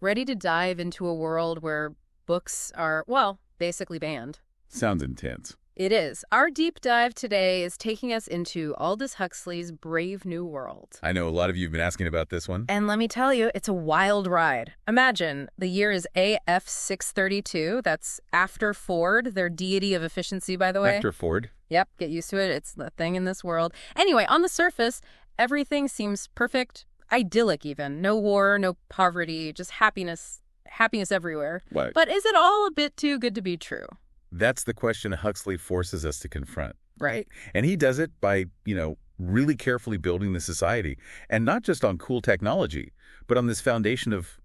Ready to dive into a world where books are, well, basically banned. Sounds intense. It is. Our deep dive today is taking us into Aldous Huxley's Brave New World. I know a lot of you have been asking about this one. And let me tell you, it's a wild ride. Imagine, the year is AF 632. That's after Ford, their deity of efficiency, by the way. After Ford. Yep, get used to it. It's the thing in this world. Anyway, on the surface, everything seems perfect, idyllic even. No war, no poverty, just happiness everywhere. What? But is it all a bit too good to be true? That's the question Huxley forces us to confront. Right. And he does it by, really carefully building the society. And not just on cool technology, but on this foundation of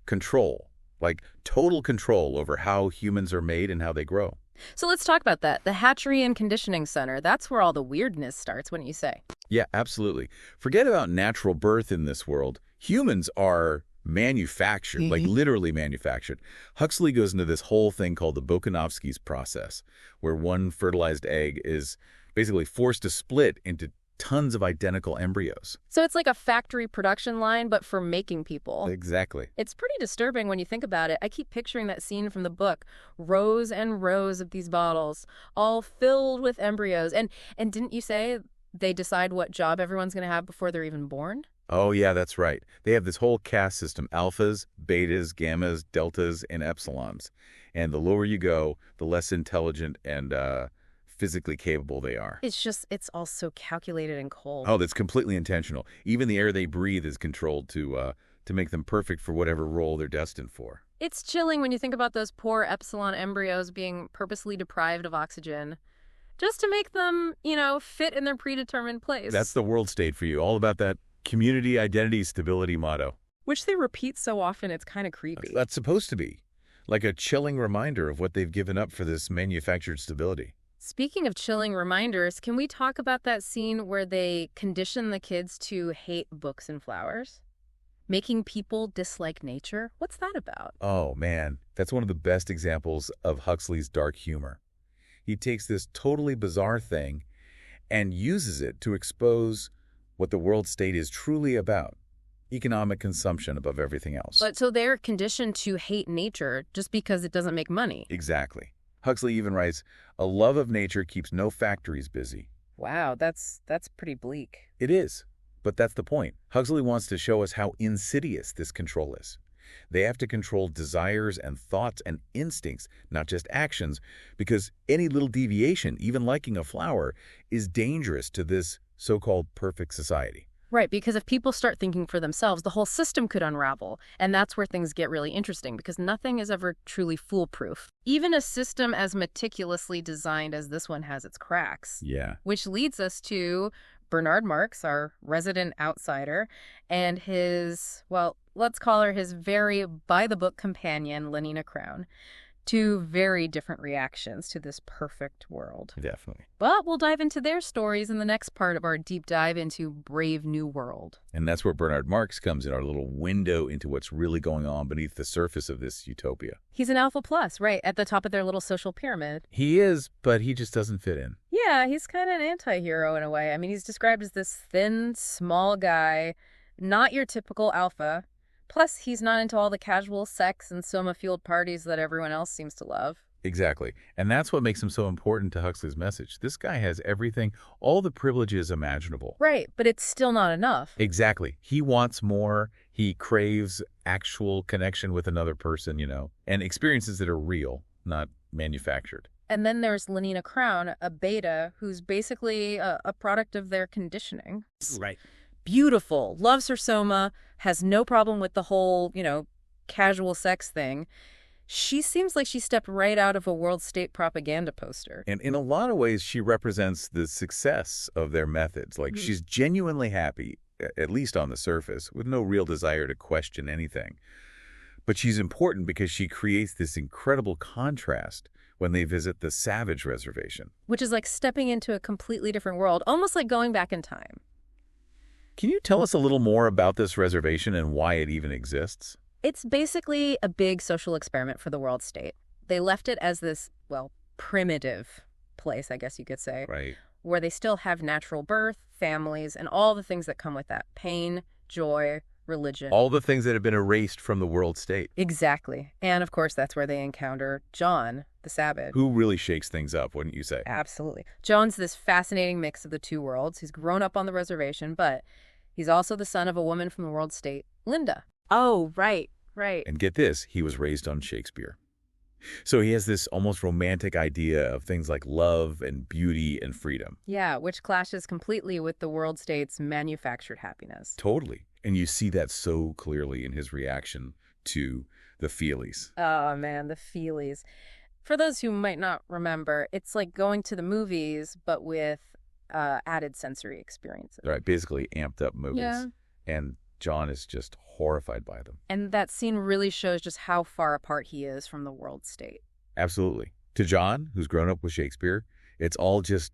control, like total control over how humans are made and how they grow. So let's talk about that. The Hatchery and Conditioning Center, that's where all the weirdness starts, wouldn't you say? Yeah, absolutely. Forget about natural birth in this world. Humans are manufactured, like literally manufactured. Huxley goes into this whole thing called the Bokanovsky's process, where one fertilized egg is basically forced to split into tons of identical embryos. So it's like a factory production line, but for making people. Exactly. It's pretty disturbing when you think about it. I keep picturing that scene from the book. Rows and rows of these bottles, all filled with embryos. And didn't you say they decide what job everyone's going to have before they're even born? Oh, yeah, that's right. They have this whole caste system, alphas, betas, gammas, deltas, and epsilons. And the lower you go, the less intelligent and physically capable they are. It's all so calculated and cold. Oh, that's completely intentional. Even the air they breathe is controlled to make them perfect for whatever role they're destined for. It's chilling when you think about those poor epsilon embryos being purposely deprived of oxygen just to make them, fit in their predetermined place. That's the world state for you, all about that community, identity, stability motto. Which they repeat so often, it's kind of creepy. That's supposed to be. Like a chilling reminder of what they've given up for this manufactured stability. Speaking of chilling reminders, can we talk about that scene where they condition the kids to hate books and flowers? Making people dislike nature? What's that about? Oh, man. That's one of the best examples of Huxley's dark humor. He takes this totally bizarre thing and uses it to expose what the world state is truly about. Economic consumption above everything else. But so they're conditioned to hate nature just because it doesn't make money. Exactly. Huxley even writes, "A love of nature keeps no factories busy." Wow, that's pretty bleak. It is. But that's the point. Huxley wants to show us how insidious this control is. They have to control desires and thoughts and instincts, not just actions, because any little deviation, even liking a flower, is dangerous to this so-called perfect society. Right, because if people start thinking for themselves, the whole system could unravel. And that's where things get really interesting, because nothing is ever truly foolproof. Even a system as meticulously designed as this one has its cracks. Yeah. Which leads us to Bernard Marx, our resident outsider, and his, well, let's call her his very by-the-book companion, Lenina Crown. Two very different reactions to this perfect world. Definitely. But we'll dive into their stories in the next part of our deep dive into Brave New World. And that's where Bernard Marx comes in, our little window into what's really going on beneath the surface of this utopia. He's an alpha plus, right, at the top of their little social pyramid. He is, but he just doesn't fit in. Yeah, he's kind of an anti-hero in a way. I mean, he's described as this thin, small guy, not your typical alpha. Plus, he's not into all the casual sex and soma-fueled parties that everyone else seems to love. Exactly. And that's what makes him so important to Huxley's message. This guy has everything, all the privileges imaginable. Right, but it's still not enough. Exactly. He wants more. He craves actual connection with another person, and experiences that are real, not manufactured. And then there's Lenina Crown, a beta who's basically a product of their conditioning. Right. Beautiful, loves her soma, has no problem with the whole, casual sex thing. She seems like she stepped right out of a world state propaganda poster. And in a lot of ways, she represents the success of their methods. Like, she's genuinely happy, at least on the surface, with no real desire to question anything. But she's important because she creates this incredible contrast when they visit the Savage Reservation. Which is like stepping into a completely different world, almost like going back in time. Can you tell us a little more about this reservation and why it even exists? It's basically a big social experiment for the world state. They left it as this, primitive place, I guess you could say. Right. Where they still have natural birth, families, and all the things that come with that. Pain, joy, religion. All the things that have been erased from the world state. Exactly. And of course, that's where they encounter John, the Sabbath. Who really shakes things up, wouldn't you say? Absolutely. John's this fascinating mix of the two worlds. He's grown up on the reservation, but he's also the son of a woman from the world state, Linda. Oh, right, right. And get this, he was raised on Shakespeare. So he has this almost romantic idea of things like love and beauty and freedom. Yeah, which clashes completely with the world state's manufactured happiness. Totally. And you see that so clearly in his reaction to the feelies. Oh, man, the feelies. For those who might not remember, it's like going to the movies, but with added sensory experiences. Right, basically amped up movies. Yeah. And John is just horrified by them. And that scene really shows just how far apart he is from the world state. Absolutely. To John, who's grown up with Shakespeare, it's all just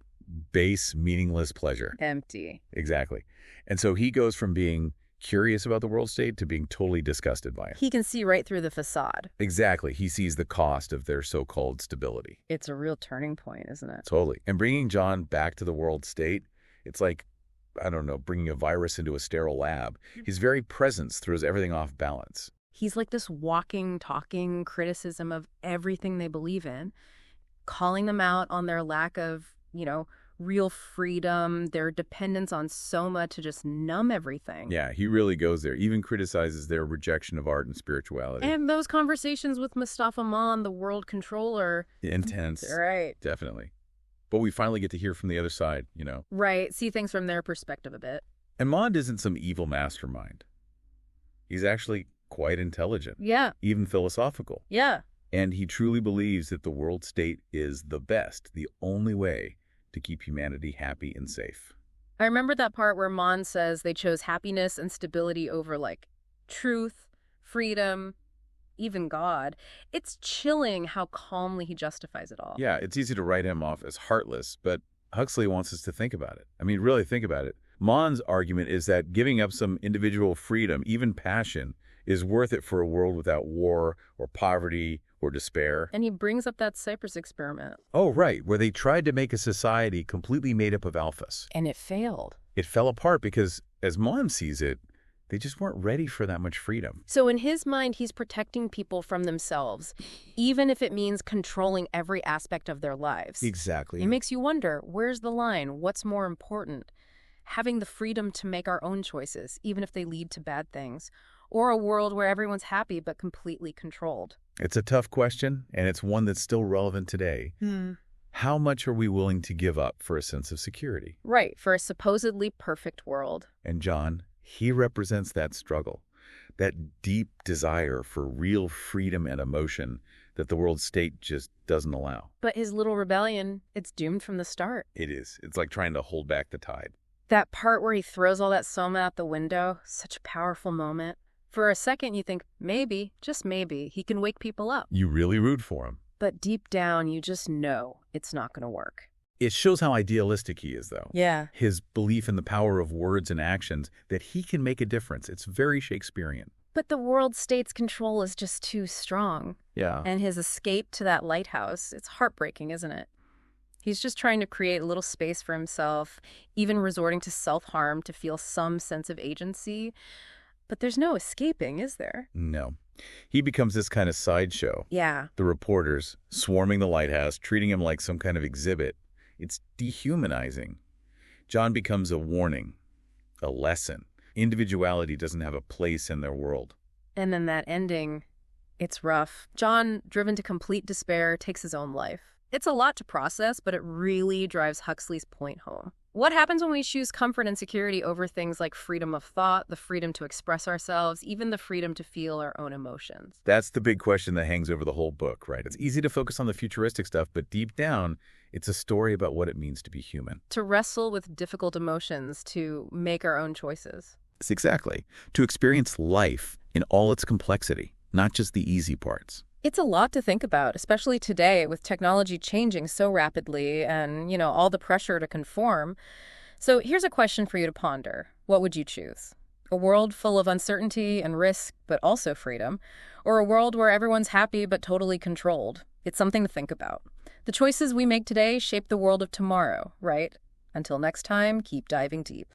base, meaningless pleasure. Empty. Exactly. And so he goes from being curious about the world state to being totally disgusted by it. He can see right through the facade. Exactly. He sees the cost of their so-called stability. It's a real turning point, isn't it? Totally. And bringing John back to the world state, it's like, I don't know, bringing a virus into a sterile lab. His very presence throws everything off balance. He's like this walking, talking criticism of everything they believe in, calling them out on their lack of, real freedom, their dependence on soma to just numb everything. Yeah, he really goes there, even criticizes their rejection of art and spirituality. And those conversations with Mustafa Mon, the world controller. Intense. Right. Definitely. But we finally get to hear from the other side, Right. See things from their perspective a bit. And Mond isn't some evil mastermind. He's actually quite intelligent. Yeah. Even philosophical. Yeah. And he truly believes that the world state is the best, the only way to keep humanity happy and safe. I remember that part where Mon says they chose happiness and stability over, truth, freedom, even God. It's chilling how calmly he justifies it all. Yeah, it's easy to write him off as heartless, but Huxley wants us to think about it. I mean, really think about it. Mond's argument is that giving up some individual freedom, even passion, is worth it for a world without war or poverty or despair. And he brings up that Cyprus experiment. Oh, right, where they tried to make a society completely made up of alphas. And it failed. It fell apart because, as Mond sees it, they just weren't ready for that much freedom. So in his mind, he's protecting people from themselves, even if it means controlling every aspect of their lives. Exactly. It makes you wonder, where's the line? What's more important? Having the freedom to make our own choices, even if they lead to bad things, or a world where everyone's happy but completely controlled? It's a tough question, and it's one that's still relevant today. How much are we willing to give up for a sense of security? Right, for a supposedly perfect world. And John, he represents that struggle, that deep desire for real freedom and emotion that the world state just doesn't allow. But his little rebellion, it's doomed from the start. It is. It's like trying to hold back the tide. That part where he throws all that soma out the window, such a powerful moment. For a second, you think, maybe, just maybe, he can wake people up. You really root for him. But deep down, you just know it's not going to work. It shows how idealistic he is, though. Yeah. His belief in the power of words and actions, that he can make a difference. It's very Shakespearean. But the world state's control is just too strong. Yeah. And his escape to that lighthouse, it's heartbreaking, isn't it? He's just trying to create a little space for himself, even resorting to self-harm to feel some sense of agency. But there's no escaping, is there? No. He becomes this kind of sideshow. Yeah. The reporters swarming the lighthouse, treating him like some kind of exhibit. It's dehumanizing. John becomes a warning, a lesson. Individuality doesn't have a place in their world. And then that ending, it's rough. John, driven to complete despair, takes his own life. It's a lot to process, but it really drives Huxley's point home. What happens when we choose comfort and security over things like freedom of thought, the freedom to express ourselves, even the freedom to feel our own emotions? That's the big question that hangs over the whole book, right? It's easy to focus on the futuristic stuff, but deep down, it's a story about what it means to be human. To wrestle with difficult emotions, to make our own choices. It's exactly. To experience life in all its complexity, not just the easy parts. It's a lot to think about, especially today with technology changing so rapidly and, all the pressure to conform. So here's a question for you to ponder. What would you choose? A world full of uncertainty and risk, but also freedom? Or a world where everyone's happy but totally controlled? It's something to think about. The choices we make today shape the world of tomorrow, right? Until next time, keep diving deep.